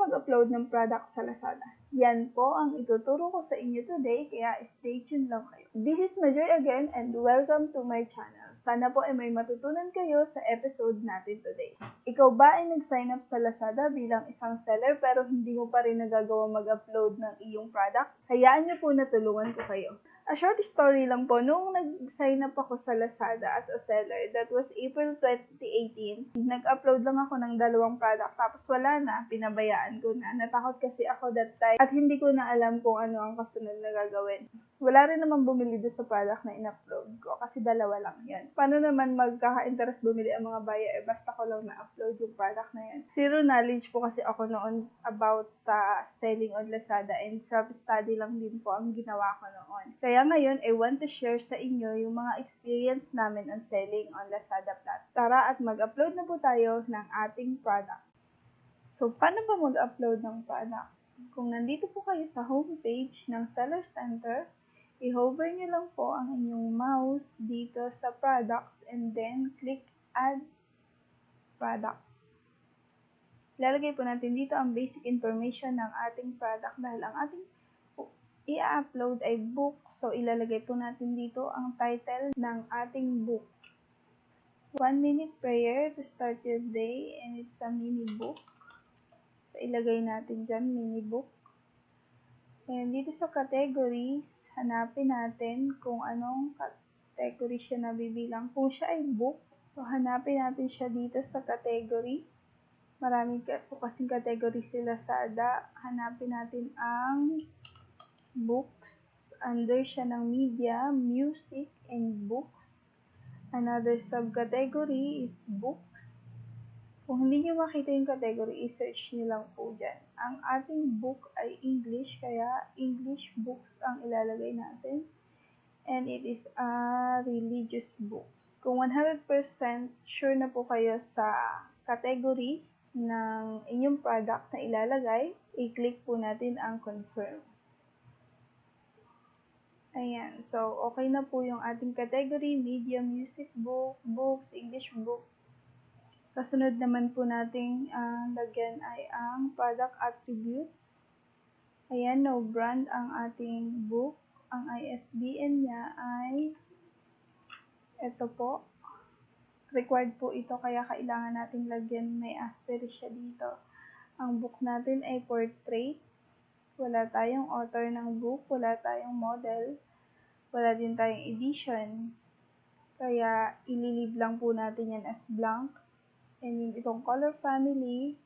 Paano mag-upload ng product sa Lazada? Yan po ang ituturo ko sa inyo today, kaya stay tuned lang kayo. This is Majoy again and welcome to my channel. Sana po ay may matutunan kayo sa episode natin today. Ikaw ba ay nag-sign up sa Lazada bilang isang seller pero hindi mo pa rin nagagawa mag-upload ng iyong product? Hayaan niyo po na tulungan ko kayo. A short story lang po, noong nag-sign up ako sa Lazada as a seller, that was April 2018, nag-upload lang ako ng 2 product, tapos wala na, pinabayaan ko na. Natakot kasi ako that time, at hindi ko na alam kung ano ang kasunod na gagawin. Wala rin naman bumili doon sa product na in-upload ko, kasi 2 lang yan. Paano naman magkaka-interest bumili ang mga buyer, basta ko lang na-upload yung product na yan. Zero knowledge po kasi ako noon about sa selling on Lazada, and self-study lang din po ang ginawa ko noon. Kaya ngayon, I want to share sa inyo yung mga experience namin on selling on Lazada platform. Tara at mag-upload na po tayo ng ating product. So, paano ba mag-upload ng product? Kung nandito po kayo sa homepage ng Seller Center, i-hover nyo lang po ang inyong mouse dito sa products and then click add product. Ilalagay po natin dito ang basic information ng ating product dahil ang ating i-upload ay book. So, ilalagay po natin dito ang title ng ating book. 1 minute prayer to start your day, and it's a mini book. So, ilagay natin dyan, mini book. And dito sa categories, hanapin natin kung anong category siya nabibilang. Kung siya ay book, so hanapin natin siya dito sa category. Maraming po kasing category sila sa Lazada. Hanapin natin ang books. Under siya ng media, music, and books. Another subcategory is books. Kung hindi nyo makita yung category, i-search nyo lang po dyan. Ang ating book ay English, kaya English books ang ilalagay natin. And it is a religious book. Kung 100% sure na po kayo sa category ng inyong product na ilalagay, i-click po natin ang confirm. Ayan. So, okay na po yung ating category, media, music, book, books, English book. Kasunod naman po nating lagyan ay ang product attributes. Ayan, no brand ang ating book. Ang ISBN niya ay ito po. Required po ito, kaya kailangan nating lagyan, may asterisk siya dito. Ang book natin ay portrait. Wala tayong author ng book, wala tayong model, wala din tayong edition. Kaya, ililib lang po natin yan as blank. And yung itong color family,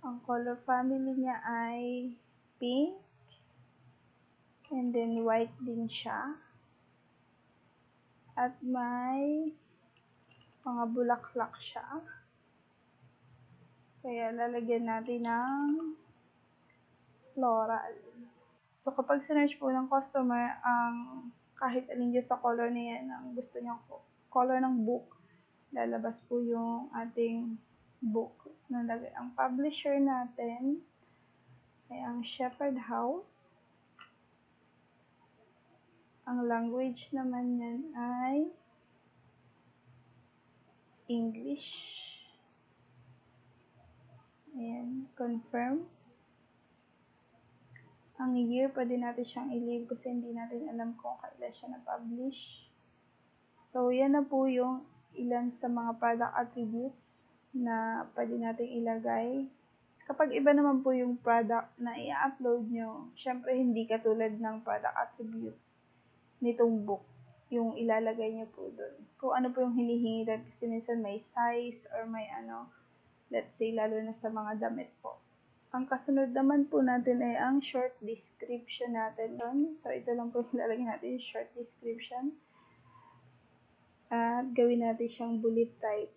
ang color family niya ay pink. And then, white din siya. At may mga bulaklak siya. Kaya, lalagyan natin ng floral. So, kapag sinerch po ng customer, kahit alin dyan sa color na yan, ang gusto niya color ng book, lalabas po yung ating book. Nalagay ang publisher natin ay ang Shepherd House. Ang language naman yan ay English. Ayan, confirm. Ang year, pwede natin siyang i-leave kasi hindi natin alam kung kailan siya na-publish. So, yan na po yung ilan sa mga product attributes na pwede natin ilagay. Kapag iba naman po yung product na i-upload nyo, syempre hindi katulad ng product attributes nitong book yung ilalagay nyo po doon. Kung ano po yung hinihingi doon, kasi minsan may size or may let's say lalo na sa mga damit po. Ang kasunod naman po natin ay ang short description natin doon. So, ito lang po ilalagay natin yung short description. At gawin natin siyang bullet type.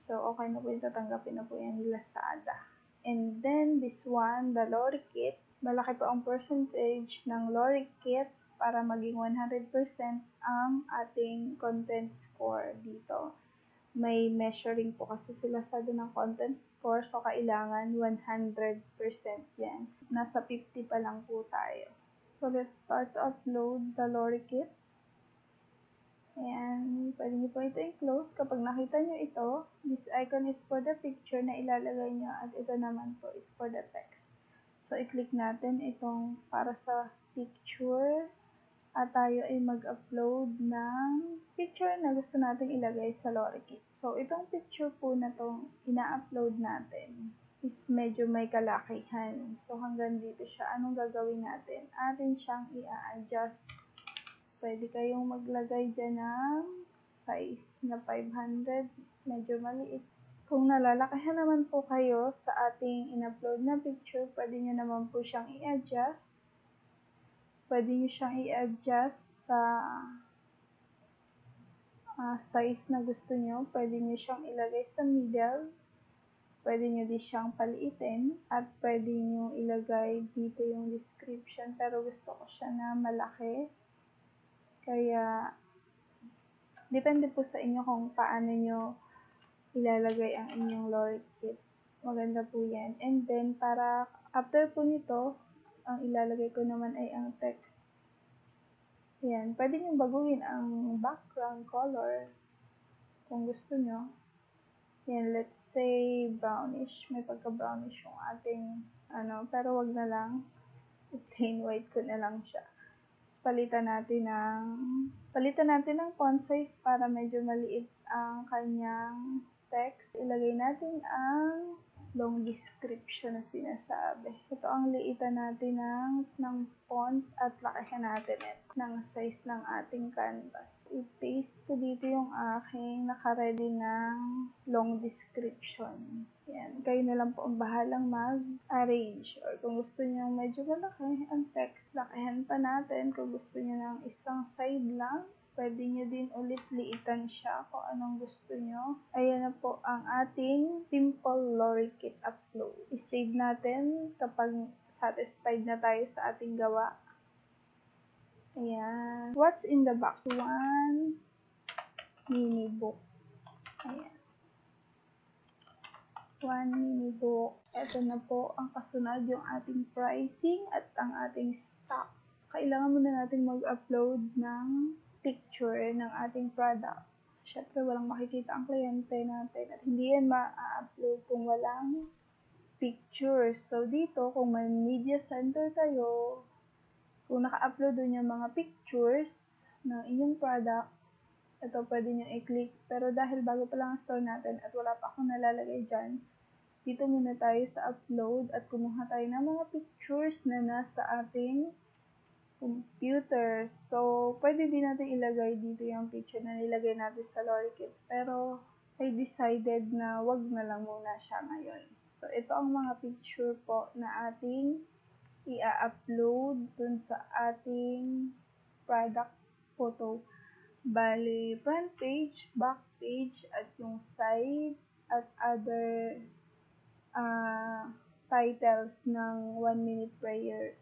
So, okay na po yung tatanggapin na po yan nila sa Lazada. And then, this one, the lorikit. Malaki po ang percentage ng lorikit para maging 100% ang ating content score dito. May measuring po kasi sila sa ng content score, so kailangan 100% yan. Nasa 50 pa lang po tayo. So, let's start to upload the lorikit. Ayan, pwede nyo po ito i-close. Kapag nakita nyo ito, this icon is for the picture na ilalagay nyo at ito naman po is for the text. So, i-click natin itong para sa picture at tayo ay mag-upload ng picture na gusto nating ilagay sa lorikit. So, itong picture po na itong ina-upload natin is medyo may kalakihan. So, hanggang dito siya. Anong gagawin natin? Atin siyang i-adjust. Pwede kayong maglagay dyan ng size na 500. Medyo maliit. Kung nalalakihan naman po kayo sa ating in-upload na picture, pwede nyo naman po siyang i-adjust. Pwede nyo siyang i-adjust sa size na gusto nyo. Pwede nyo siyang ilagay sa middle. Pwede nyo din siyang paliitin. At pwede nyo ilagay dito yung description. Pero gusto ko siya na malaki. Kaya, depende po sa inyo kung paano nyo ilalagay ang inyong lorikit. Maganda po yan. And then, para after po nito, ang ilalagay ko naman ay ang text. Yan. Pwede nyo baguhin ang background color kung gusto nyo. Yan. Let's say brownish. May pagka-brownish yung ating pero wag na lang. Plain white ko na lang siya. Palitan natin ng font size para medyo maliit ang kanyang text. Ilagay natin ang long description na sinasabi. Ito ang liitan natin ng font at lakihan natin ng size ng ating canvas. I-paste ko dito yung aking naka-ready ng long description. Yan. Kayo na lang po ang bahalang mag-arrange. Or kung gusto niyo medyo malaki ang text, lakihan pa natin. Kung gusto niyo ng isang side lang, pwede nyo din ulit liitan siya kung anong gusto nyo. Ayan na po ang ating simple lorikit upload. I-save natin kapag satisfied na tayo sa ating gawa. Ayan. What's in the box? One mini book. Ayan. One mini book. Ito na po ang kasunod yung ating pricing at ang ating stock. Kailangan muna natin mag-upload ng picture ng ating product. Syempre, walang makikita ang kliyente natin at hindi yan ma-upload kung walang pictures. So, dito, kung may media center kayo, kung naka-upload doon yung mga pictures ng inyong product, ito pwede nyo i-click. Pero dahil bago pa lang ang store natin at wala pa akong nalalagay dyan, dito muna tayo sa upload at kumuha tayo ng mga pictures na nasa ating computer. So, pwede din natin ilagay dito yung picture na nilagay natin sa lorikit. Pero, I decided na wag na lang muna siya ngayon. So, ito ang mga picture po na ating i-upload dun sa ating product photo. Bali, front page, back page, at yung side, at other titles ng 1-minute prayers.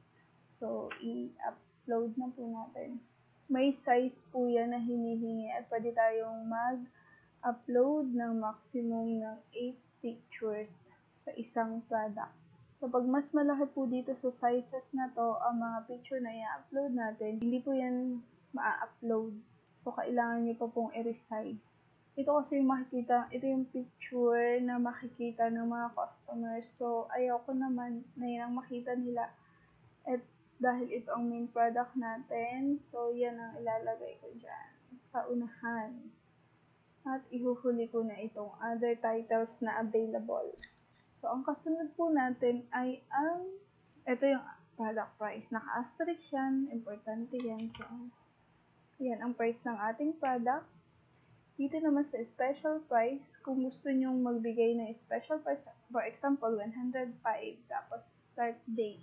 So, i-upload na po natin. May size po yan na hinihingi at pwede tayong mag-upload ng maximum ng 8 pictures sa isang product. So, pag mas malaki po dito sa sizes na to, ang mga picture na i-upload natin, hindi po yan ma-upload. So, kailangan nyo pa pong i-resize. Ito kasi yung makikita, ito yung picture na makikita ng mga customers. So, ayoko naman na yan ang makita nila. At dahil ito ang main product natin, so yan ang ilalagay ko dyan sa unahan. At ihuhuli ko na itong other titles na available. So, ang kasunod po natin ay ito yung product price. Naka-asterisk yan, importante yan. So, yan ang price ng ating product. Dito naman sa special price, kung gusto nyong magbigay ng special price, for example, 105, tapos start date.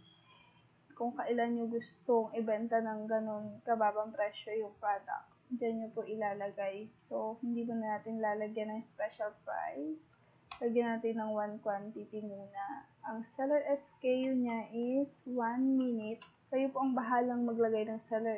Kung kailan nyo gustong ibenta ng ganun kababang presyo yung product, dyan nyo po ilalagay. So, hindi mo na natin lalagyan ng special price. Lagyan natin ng 1 quantity muna. Ang seller SKU niya is 1 minute. Kayo po ang bahalang maglagay ng seller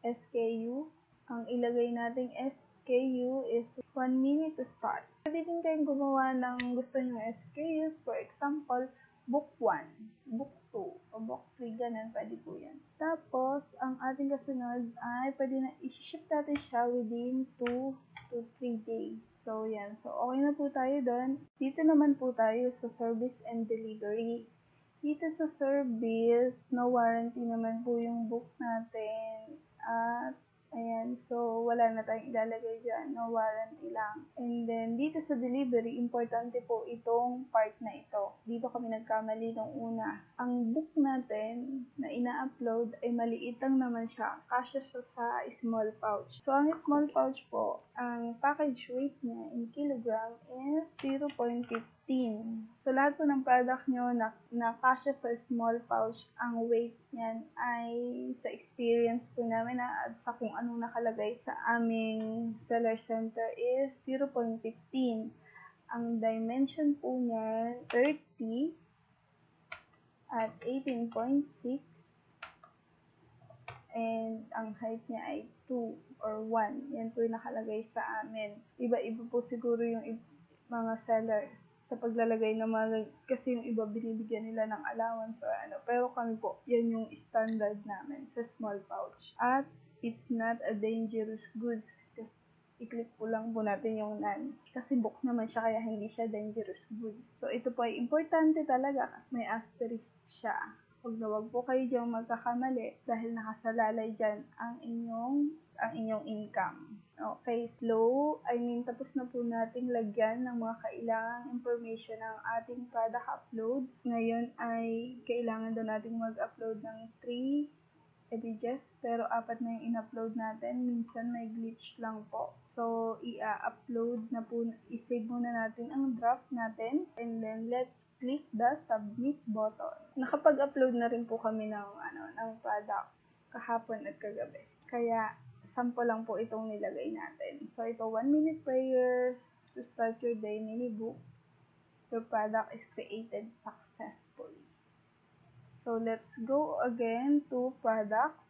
SKU. Ang ilagay nating SKU is 1 minute to start. Pwede din kayong gumawa ng gusto nyo SKUs. For example, book 1, book 2, o book 3, ganun. Pwede po yan. Tapos, ang ating kasunod ay pwede na i-ship natin siya within 2 to 3 days. So, yan. So, okay na po tayo doon. Dito naman po tayo sa service and delivery. Dito dito sa service, no warranty naman po yung book natin. At ayan, so wala na tayong ilalagay dyan, no warranty lang. And then, dito sa delivery, importante po itong part na ito. Dito kami nagkamali nung una. Ang book natin na ina-upload ay maliit lang naman siya. Kasya siya sa small pouch. So, ang small pouch po, ang package weight niya in kilogram is 0.15. So, lahat po ng product nyo na kasya sa small pouch, ang weight niyan ay sa experience po namin at sa kung anong nakalagay sa aming seller center is 0.15. Ang dimension po niya 30 at 18.6 and ang height niya ay 2 or 1. Yan po yung nakalagay sa amin. Iba-iba po siguro yung mga seller sa paglalagay ng mga, kasi yung iba binibigyan nila ng allowance or ano. Pero kami po, yan yung standard namin sa small pouch. At it's not a dangerous goods. Just i-click po lang po natin yung nan. Kasi book naman siya kaya hindi siya dangerous goods. So ito po ay importante talaga kasi may asterisk siya. Huwag na huwag po kayo diyang magkakamali dahil nakasalalay dyan ang inyong income. Okay, tapos na po nating lagyan ng mga kailangang information ng ating product upload. Ngayon ay kailangan daw nating mag-upload ng 3 images, pero 4 na yung in-upload natin. Minsan may glitch lang po. So, i-upload na po, i-save muna natin ang draft natin, and then let's click the submit button. Nakapag-upload na rin po kami ng product kahapon at kagabi. Kaya, sample lang po itong nilagay natin. So, ito 1-minute prayer to start your day mini book. Your product is created successfully. So, let's go again to products.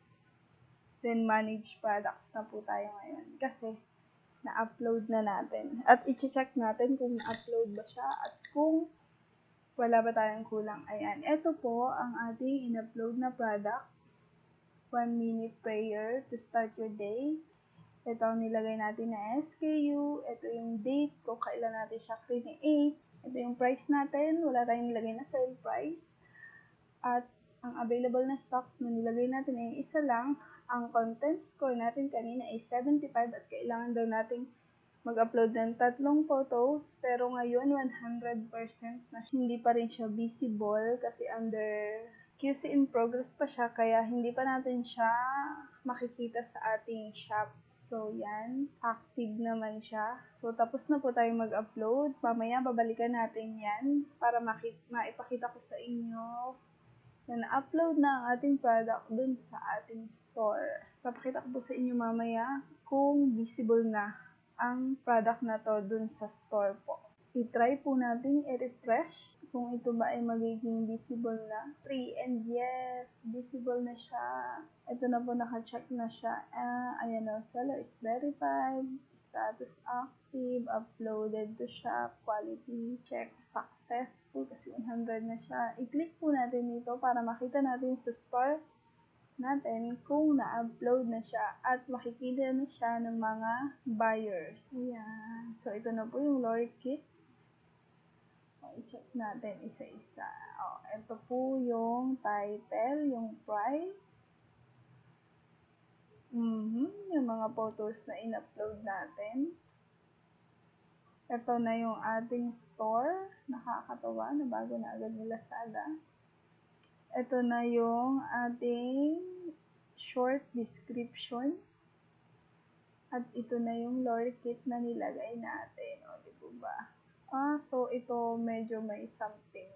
Then, manage products na po tayo ngayon. Kasi, na-upload na natin. At i-check natin kung na-upload ba siya at kung wala ba tayong kulang. Ayan. Ito po ang ating in-upload na product. 1-minute prayer to start your day. Ito ang nilagay natin na SKU. Ito yung date kung kailan natin siya create. Ito yung price natin. Wala tayong nilagay na sale price. At ang available na stocks na nilagay natin ay isa lang. Ang content score natin kanina ay 75 at kailangan daw nating mag-upload ng 3 photos. Pero ngayon 100% na hindi pa rin siya visible kasi under QC in progress pa siya, kaya hindi pa natin siya makikita sa ating shop. So, yan. Active naman siya. So, tapos na po tayo mag-upload. Mamaya, babalikan natin yan para maipakita ko sa inyo na na-upload na ang ating product dun sa ating store. Papakita ko po sa inyo mamaya kung visible na ang product na to dun sa store po. I-try po natin i-refresh kung ito ba ay magiging visible na. And yes, visible na siya. Ito na po, naka-check na siya. Ayan o, seller is verified, status active, uploaded to shop, quality check, successful, kasi 100 na siya. I-click po natin ito para makita natin sa store natin kung na-upload na siya at makikita na siya ng mga buyers. Ayan. So, ito na po yung lorry kit. I-check natin isa-isa. Ito po yung title, yung price. Yung mga photos na in-upload natin. Ito na yung ating store. Nakakatawa na bago na agad ni Lazada. Ito na yung ating short description. At ito na yung lorry kit na nilagay natin. O, di ba? So ito medyo may something.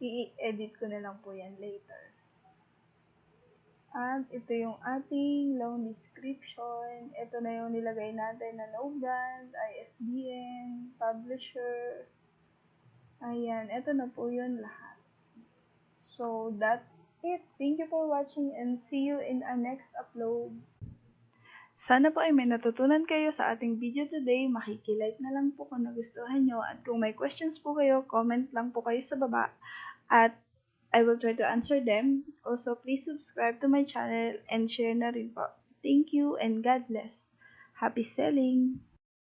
I-edit ko na lang po yan later. At ito yung ating long description. Ito na yung nilagay natin na no brand, ISBN, publisher. Ayan, ito na po yun lahat. So that's it. Thank you for watching and see you in our next upload. Sana po ay may natutunan kayo sa ating video today. Makikilike na lang po kung nagustuhan nyo. At kung may questions po kayo, comment lang po kayo sa baba. At I will try to answer them. Also, please subscribe to my channel and share na rin po. Thank you and God bless. Happy selling!